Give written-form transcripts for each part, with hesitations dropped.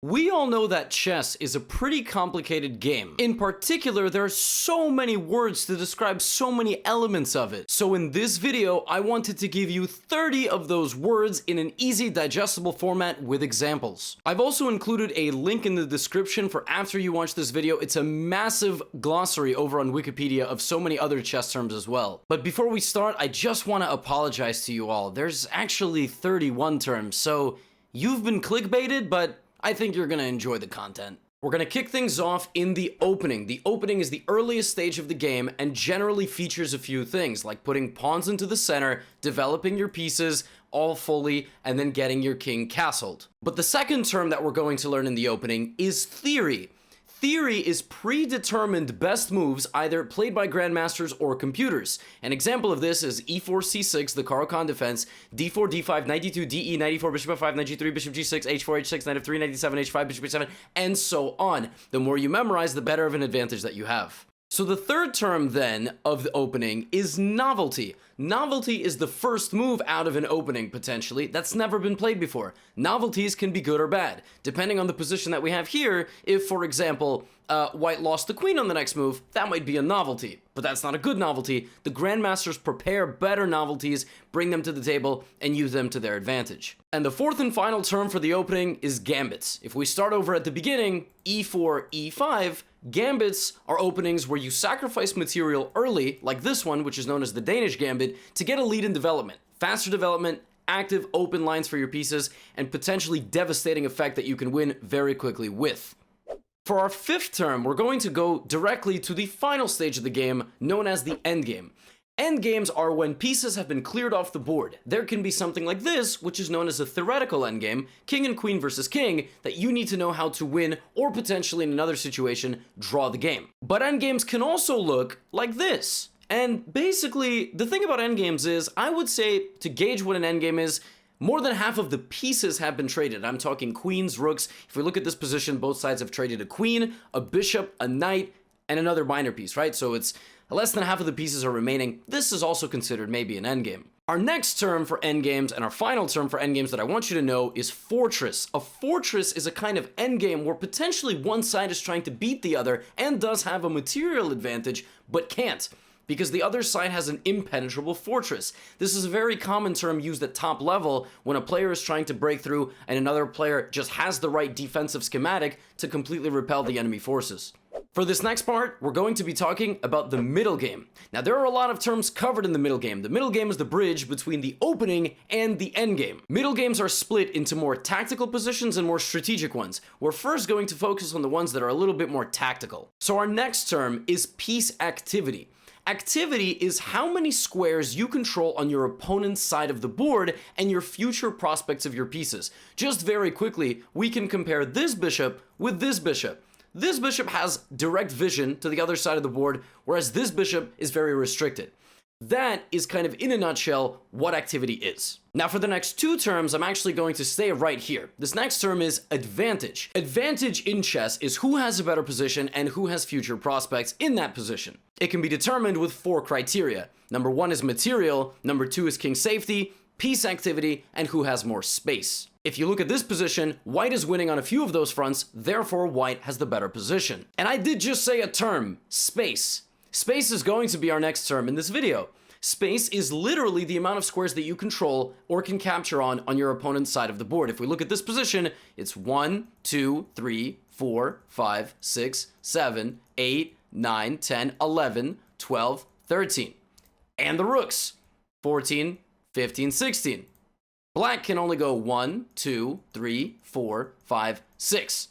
We all know that chess is a pretty complicated game. In particular, there are so many words to describe so many elements of it. So in this video, I wanted to give you 30 of those words in an easy, digestible format with examples. I've also included a link in the description for after you watch this video. It's a massive glossary over on Wikipedia of so many other chess terms as well. But before we start, I just want to apologize to you all. There's actually 31 terms, so you've been clickbaited, but I think you're gonna enjoy the content. We're gonna kick things off in the opening. The opening is the earliest stage of the game and generally features a few things, like putting pawns into the center, developing your pieces all fully, and then getting your king castled. But the second term that we're going to learn in the opening is theory. Theory is predetermined best moves either played by grandmasters or computers. An example of this is e4, c6, the Caro-Kann defense, d4, d5, knight d2, de, knight e4, bishop f5, knight g3, bishop g6, h4, h6, knight f3, knight d7, h5, bishop h7, and so on. The more you memorize, the better of an advantage that you have. So the third term then of the opening is novelty. Novelty is the first move out of an opening, potentially, that's never been played before. Novelties can be good or bad, depending on the position that we have here. If, for example, white lost the queen on the next move, that might be a novelty, but that's not a good novelty. The grandmasters prepare better novelties, bring them to the table, and use them to their advantage. And the fourth and final term for the opening is gambits. If we start over at the beginning, e4, e5, gambits are openings where you sacrifice material early, like this one, which is known as the Danish gambit, to get a lead in development. Faster development, active open lines for your pieces, and potentially devastating effect that you can win very quickly with. For our fifth term, we're going to go directly to the final stage of the game, known as the endgame. Endgames are when pieces have been cleared off the board. There can be something like this, which is known as a theoretical endgame, king and queen versus king, that you need to know how to win, or potentially in another situation, draw the game. But endgames can also look like this. And basically, the thing about endgames is, I would say, to gauge what an endgame is, more than half of the pieces have been traded. I'm talking queens, rooks. If we look at this position, both sides have traded a queen, a bishop, a knight, and another minor piece, right? So it's less than half of the pieces are remaining. This is also considered maybe an endgame. Our next term for endgames and our final term for endgames that I want you to know is fortress. A fortress is a kind of endgame where potentially one side is trying to beat the other and does have a material advantage, but can't, because the other side has an impenetrable fortress. This is a very common term used at top level when a player is trying to break through and another player just has the right defensive schematic to completely repel the enemy forces. For this next part, we're going to be talking about the middle game. Now, there are a lot of terms covered in the middle game. The middle game is the bridge between the opening and the end game. Middle games are split into more tactical positions and more strategic ones. We're first going to focus on the ones that are a little bit more tactical. So our next term is piece activity. Activity is how many squares you control on your opponent's side of the board and your future prospects of your pieces. Just very quickly, we can compare this bishop with this bishop. This bishop has direct vision to the other side of the board, whereas this bishop is very restricted. That is kind of, in a nutshell, what activity is. Now for the next two terms, I'm actually going to stay right here. This next term is advantage. Advantage in chess is who has a better position and who has future prospects in that position. It can be determined with 4 criteria. Number 1 is material, number 2 is king safety, piece activity, and who has more space. If you look at this position, white is winning on a few of those fronts, therefore white has the better position. And I did just say a term, space. Space is going to be our next term in this video. Space is literally the amount of squares that you control or can capture on your opponent's side of the board. If we look at this position, it's 1, 2, 3, 4, 5, 6, 7, 8, 9, 10, 11, 12, 13. And the rooks, 14, 15, 16. Black can only go 1, 2, 3, 4, 5, 6.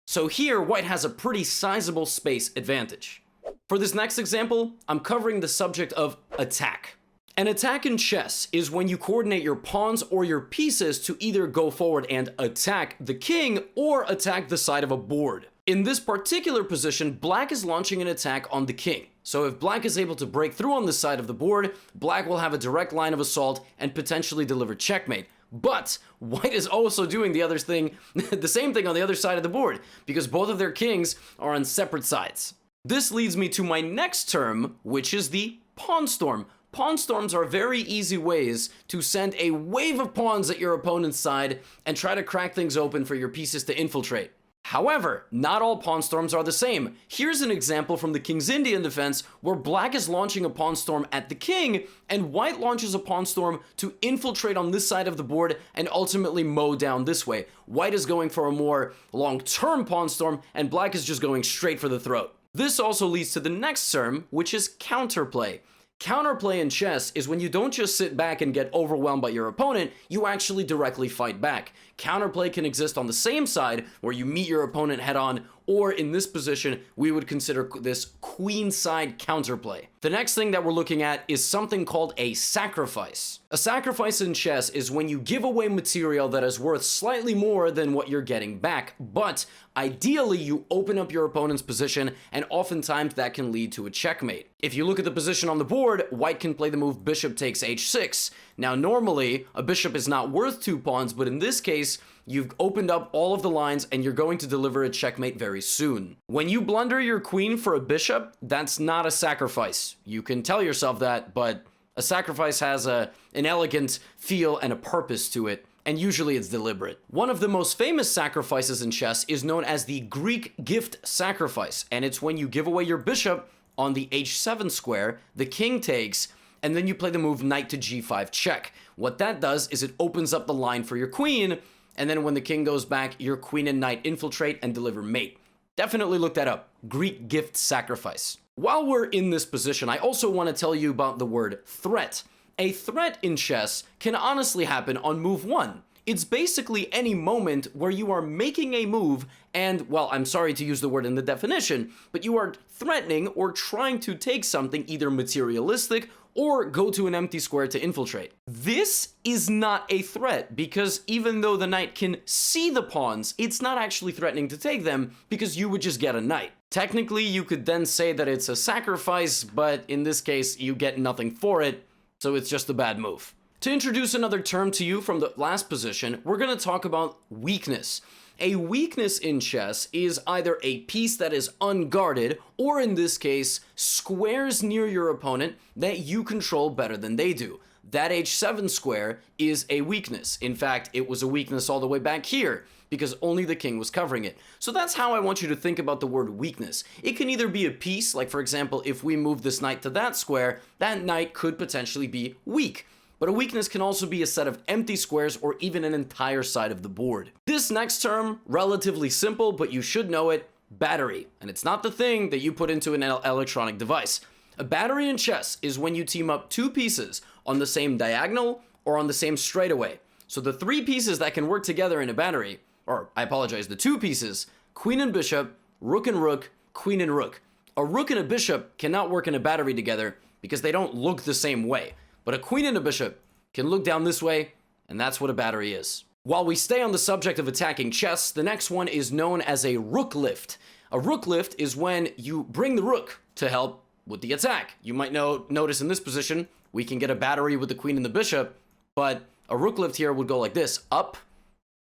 So here, white has a pretty sizable space advantage. For this next example, I'm covering the subject of attack. An attack in chess is when you coordinate your pawns or your pieces to either go forward and attack the king or attack the side of a board. In this particular position, black is launching an attack on the king. So if black is able to break through on this side of the board, black will have a direct line of assault and potentially deliver checkmate. But white is also doing the other thing, the same thing on the other side of the board, because both of their kings are on separate sides. This leads me to my next term, which is the pawn storm. Pawn storms are very easy ways to send a wave of pawns at your opponent's side and try to crack things open for your pieces to infiltrate. However, not all pawn storms are the same. Here's an example from the King's Indian defense where black is launching a pawn storm at the king and white launches a pawn storm to infiltrate on this side of the board and ultimately mow down this way. White is going for a more long-term pawn storm and black is just going straight for the throat. This also leads to the next term, which is counterplay. Counterplay in chess is when you don't just sit back and get overwhelmed by your opponent, you actually directly fight back. Counterplay can exist on the same side, where you meet your opponent head-on, or in this position, we would consider this queenside counterplay. The next thing that we're looking at is something called a sacrifice. A sacrifice in chess is when you give away material that is worth slightly more than what you're getting back, but ideally you open up your opponent's position, and oftentimes that can lead to a checkmate. If you look at the position on the board, white can play the move bishop takes h6. Now normally, a bishop is not worth 2 pawns, but in this case, you've opened up all of the lines and you're going to deliver a checkmate very soon. When you blunder your queen for a bishop, that's not a sacrifice. You can tell yourself that, but a sacrifice has an elegant feel and a purpose to it, and usually it's deliberate. One of the most famous sacrifices in chess is known as the Greek gift sacrifice, and it's when you give away your bishop on the h7 square, the king takes, and then you play the move knight to g5 check. What that does is it opens up the line for your queen, and then when the king goes back, your queen and knight infiltrate and deliver mate. Definitely look that up. Greek gift sacrifice. While we're in this position, I also want to tell you about the word threat. A threat in chess can honestly happen on move 1. It's basically any moment where you are making a move and, well, I'm sorry to use the word in the definition, but you are threatening or trying to take something either materialistic or go to an empty square to infiltrate. This is not a threat because even though the knight can see the pawns, it's not actually threatening to take them because you would just get a knight. Technically, you could then say that it's a sacrifice, but in this case, you get nothing for it, so it's just a bad move. To introduce another term to you from the last position, we're going to talk about weakness. A weakness in chess is either a piece that is unguarded, or in this case, squares near your opponent that you control better than they do. That h7 square is a weakness. In fact, it was a weakness all the way back here, because only the king was covering it. So that's how I want you to think about the word weakness. It can either be a piece, like for example, if we move this knight to that square, that knight could potentially be weak. But a weakness can also be a set of empty squares or even an entire side of the board. This next term, relatively simple, but you should know it, battery. And it's not the thing that you put into an electronic device. A battery in chess is when you team up 2 pieces on the same diagonal or on the same straightaway. So the 3 pieces that can work together in a battery, or I apologize, the 2 pieces, queen and bishop, rook and rook, queen and rook. A rook and a bishop cannot work in a battery together because they don't look the same way. But a queen and a bishop can look down this way, and that's what a battery is. While we stay on the subject of attacking chess, the next one is known as a rook lift. A rook lift is when you bring the rook to help with the attack. You might notice in this position, we can get a battery with the queen and the bishop, but a rook lift here would go like this, up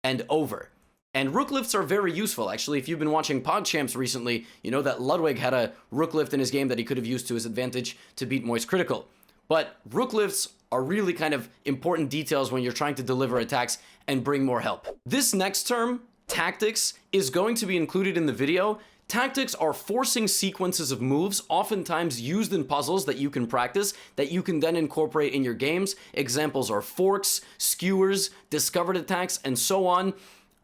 and over. And rook lifts are very useful. Actually, if you've been watching PogChamps recently, you know that Ludwig had a rook lift in his game that he could have used to his advantage to beat Moist Critical. But rook lifts are really kind of important details when you're trying to deliver attacks and bring more help. This next term, tactics, is going to be included in the video. Tactics are forcing sequences of moves, oftentimes used in puzzles that you can practice, that you can then incorporate in your games. Examples are forks, skewers, discovered attacks, and so on.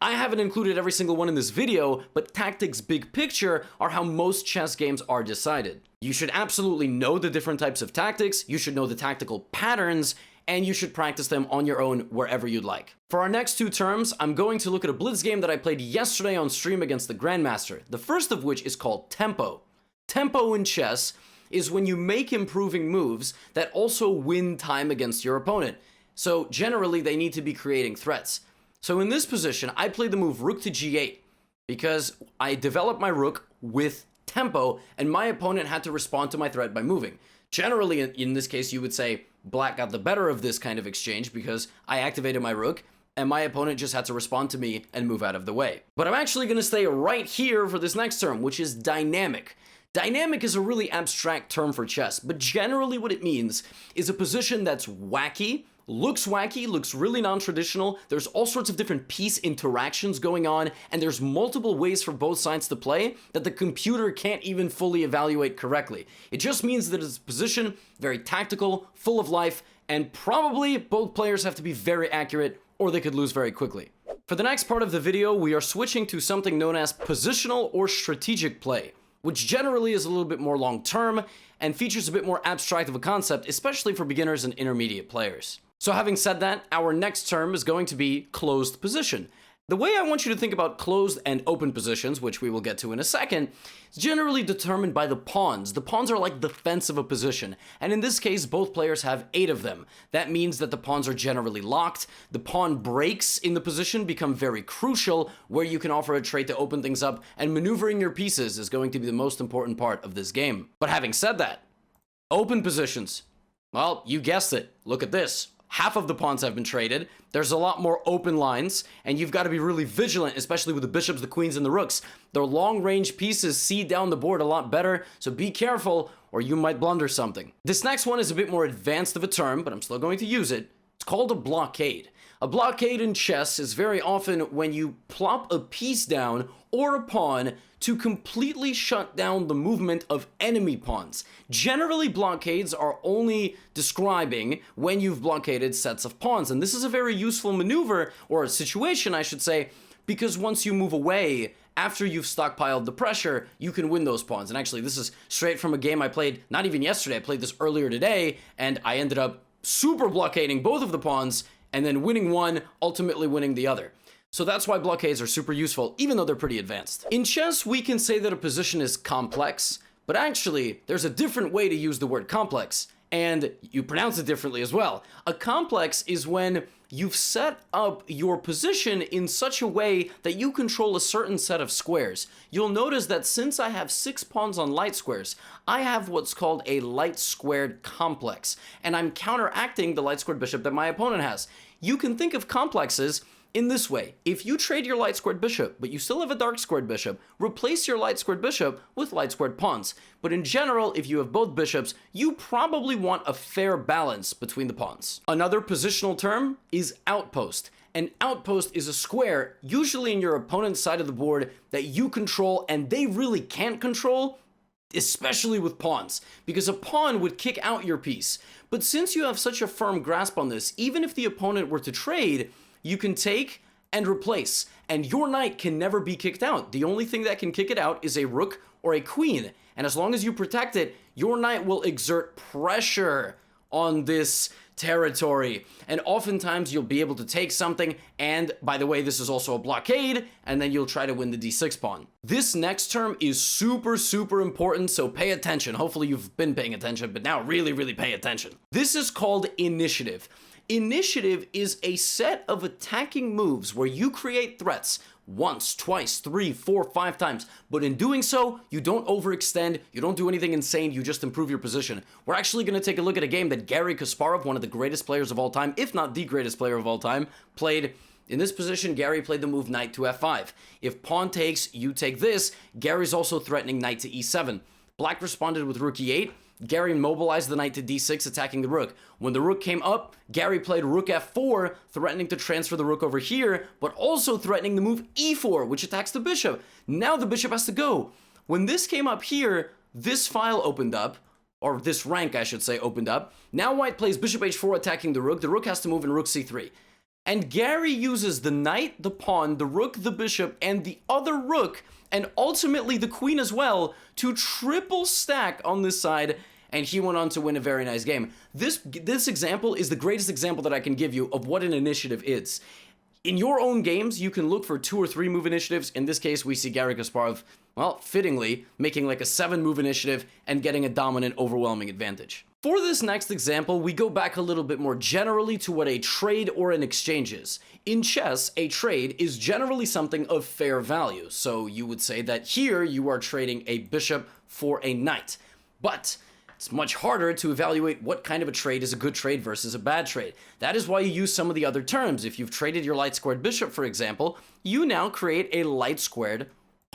I haven't included every single one in this video, but tactics big picture are how most chess games are decided. You should absolutely know the different types of tactics, you should know the tactical patterns, and you should practice them on your own wherever you'd like. For our next 2 terms, I'm going to look at a blitz game that I played yesterday on stream against the Grandmaster, the first of which is called tempo. Tempo in chess is when you make improving moves that also win time against your opponent. So generally, they need to be creating threats. So in this position, I played the move rook to g8 because I developed my rook with tempo and my opponent had to respond to my threat by moving. Generally, in this case, you would say black got the better of this kind of exchange because I activated my rook and my opponent just had to respond to me and move out of the way. But I'm actually going to stay right here for this next term, which is dynamic. Dynamic is a really abstract term for chess, but generally what it means is a position that's wacky, looks really non-traditional, there's all sorts of different piece interactions going on, and there's multiple ways for both sides to play that the computer can't even fully evaluate correctly. It just means that it's a position very tactical, full of life, and probably both players have to be very accurate or they could lose very quickly. For the next part of the video, we are switching to something known as positional or strategic play, which generally is a little bit more long-term and features a bit more abstract of a concept, especially for beginners and intermediate players. So having said that, our next term is going to be closed position. The way I want you to think about closed and open positions, which we will get to in a second, is generally determined by the pawns. The pawns are like the fence of a position, and in this case, both players have 8 of them. That means that the pawns are generally locked. The pawn breaks in the position become very crucial, where you can offer a trade to open things up, and maneuvering your pieces is going to be the most important part of this game. But having said that, open positions. Well, you guessed it. Look at this. Half of the pawns have been traded, there's a lot more open lines, and you've got to be really vigilant, especially with the bishops, the queens, and the rooks. Their long-range pieces see down the board a lot better, so be careful, or you might blunder something. This next one is a bit more advanced of a term, but I'm still going to use it. It's called a blockade. A blockade in chess is very often when you plop a piece down or a pawn to completely shut down the movement of enemy pawns. Generally, blockades are only describing when you've blockaded sets of pawns, and this is a very useful maneuver, or a situation, I should say, because once you move away, after you've stockpiled the pressure, you can win those pawns. And actually, this is straight from a game I played, not even yesterday, I played this earlier today, and I ended up super blockading both of the pawns, and then winning one, ultimately winning the other. So that's why blockades are super useful, even though they're pretty advanced. In chess, we can say that a position is complex, but actually, there's a different way to use the word complex, and you pronounce it differently as well. A complex is when you've set up your position in such a way that you control a certain set of squares. You'll notice that since I have 6 pawns on light squares, I have what's called a light squared complex, and I'm counteracting the light squared bishop that my opponent has. You can think of complexes in this way. If you trade your light squared bishop, but you still have a dark squared bishop, replace your light squared bishop with light squared pawns. But in general, if you have both bishops, you probably want a fair balance between the pawns. Another positional term is outpost. An outpost is a square, usually in your opponent's side of the board, that you control and they really can't control, especially with pawns, because a pawn would kick out your piece. But since you have such a firm grasp on this, even if the opponent were to trade, you can take and replace, and your knight can never be kicked out. The only thing that can kick it out is a rook or a queen, and as long as you protect it, your knight will exert pressure on this territory, and oftentimes you'll be able to take something, and by the way, this is also a blockade, and then you'll try to win the d6 pawn. This next term is super important, so pay attention. Hopefully you've been paying attention, but now really pay attention. This is called initiative. Initiative is a set of attacking moves where you create threats once, twice, 3, 4, 5 times, but in doing so, you don't overextend, you don't do anything insane, you just improve your position. We're actually going to take a look at a game that Garry Kasparov, one of the greatest players of all time, if not the greatest player of all time, played. In this position, Garry played the move knight to f5. If pawn takes, you take this. Gary's also threatening knight to e7. Black responded with rook e8. Garry mobilized the knight to d6, attacking the rook. When the rook came up, Garry played rook f4, threatening to transfer the rook over here, but also threatening the move e4, which attacks the bishop. Now the bishop has to go. When this came up here, this file opened up, or this rank, I should say, opened up. Now white plays bishop h4, attacking the rook has to move in rook c3. And Garry uses the knight, the pawn, the rook, the bishop, and the other rook, and ultimately the queen as well, to triple stack on this side, and he went on to win a very nice game. This example is the greatest example that I can give you of what an initiative is. In your own games, you can look for 2 or 3 move initiatives. In this case, we see Garry Kasparov, well, fittingly, making like a 7 move initiative and getting a dominant, overwhelming advantage. For this next example, we go back a little bit more generally to what a trade or an exchange is. In chess, a trade is generally something of fair value. So you would say that here you are trading a bishop for a knight. But it's much harder to evaluate what kind of a trade is a good trade versus a bad trade. That is why you use some of the other terms. If you've traded your light squared bishop, for example, you now create a light squared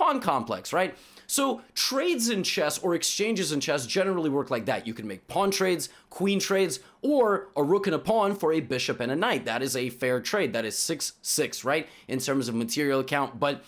pawn complex, right? So trades in chess or exchanges in chess generally work like that. You can make pawn trades, queen trades, or a rook and a pawn for a bishop and a knight. That is a fair trade. That is 6-6, right? In terms of material count, but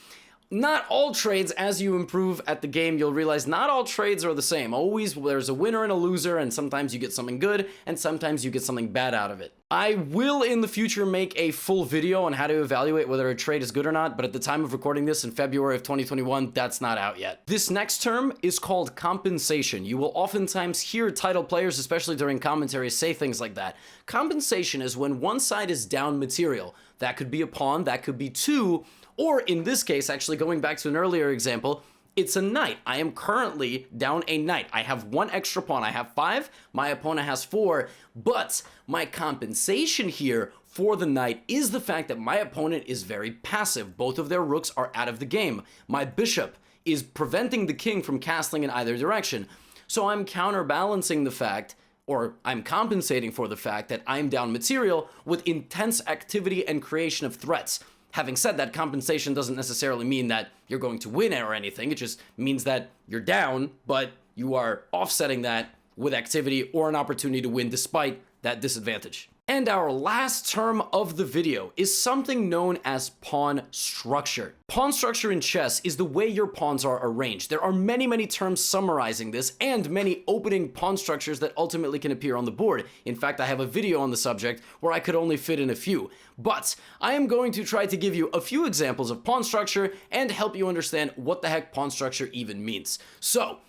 not all trades, as you improve at the game, you'll realize not all trades are the same. Always there's a winner and a loser, and sometimes you get something good, and sometimes you get something bad out of it. I will in the future make a full video on how to evaluate whether a trade is good or not, but at the time of recording this in February of 2021, that's not out yet. This next term is called compensation. You will oftentimes hear title players, especially during commentaries, say things like that. Compensation is when one side is down material. That could be a pawn, that could be two, or in this case, actually going back to an earlier example, it's a knight. I am currently down a knight. I have one extra pawn. I have 5, my opponent has 4, but my compensation here for the knight is the fact that my opponent is very passive. Both of their rooks are out of the game. My bishop is preventing the king from castling in either direction. So I'm counterbalancing the fact, or I'm compensating for the fact that I'm down material with intense activity and creation of threats. Having said that, compensation doesn't necessarily mean that you're going to win or anything. It just means that you're down, but you are offsetting that with activity or an opportunity to win despite that disadvantage. And our last term of the video is something known as pawn structure. Pawn structure in chess is the way your pawns are arranged. There are many, many terms summarizing this and many opening pawn structures that ultimately can appear on the board. In fact, I have a video on the subject where I could only fit in a few. But I am going to try to give you a few examples of pawn structure and help you understand what the heck pawn structure even means. So,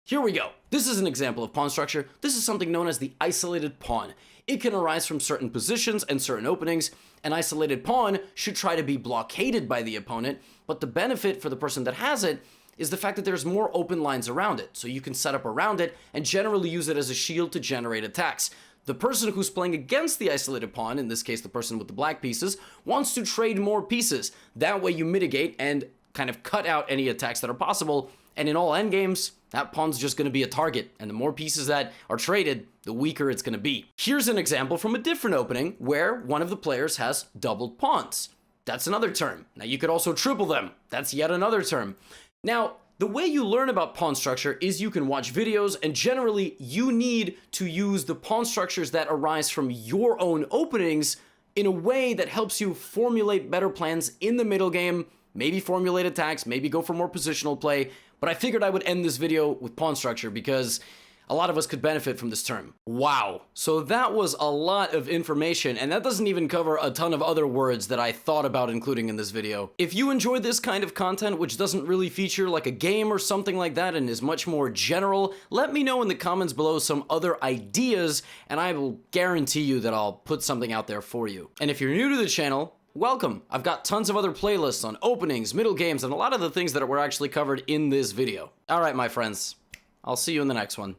here we go. This is an example of pawn structure. This is something known as the isolated pawn. It can arise from certain positions and certain openings. An isolated pawn should try to be blockaded by the opponent, but the benefit for the person that has it is the fact that there's more open lines around it, so you can set up around it and generally use it as a shield to generate attacks. The person who's playing against the isolated pawn, in this case the person with the black pieces, wants to trade more pieces. That way you mitigate and kind of cut out any attacks that are possible, and in all endgames, that pawn's just going to be a target, and the more pieces that are traded, the weaker it's going to be. Here's an example from a different opening where one of the players has doubled pawns. That's another term. Now you could also triple them. That's yet another term. Now, the way you learn about pawn structure is you can watch videos, and generally you need to use the pawn structures that arise from your own openings in a way that helps you formulate better plans in the middle game, maybe formulate attacks, maybe go for more positional play. But I figured I would end this video with pawn structure because a lot of us could benefit from this term. Wow. So that was a lot of information, and that doesn't even cover a ton of other words that I thought about including in this video. If you enjoyed this kind of content, which doesn't really feature like a game or something like that and is much more general, let me know in the comments below some other ideas, and I will guarantee you that I'll put something out there for you. And if you're new to the channel, welcome. I've got tons of other playlists on openings, middle games, and a lot of the things that were actually covered in this video. All right, my friends, I'll see you in the next one.